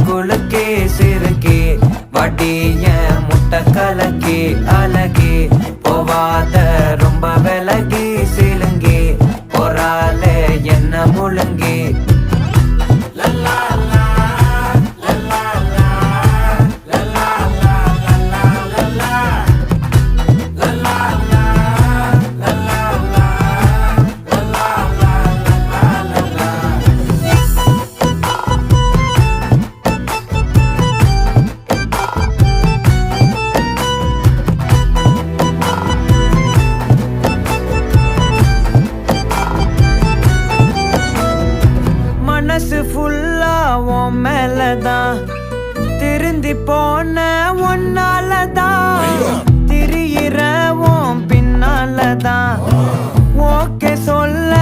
குலுக்கே சிறுக்கே வடிய முட்டை கலக்கே அழகே போவாத ரொம்ப விலகி சிலுங்கி போறால என்ன முழுங்கி மனசு ஃபுல்லா உன் மேலதான் திருந்தி போன ஒன்னாலதான் திரியிற உன் பின்னாலதான் ஓகே சொல்ல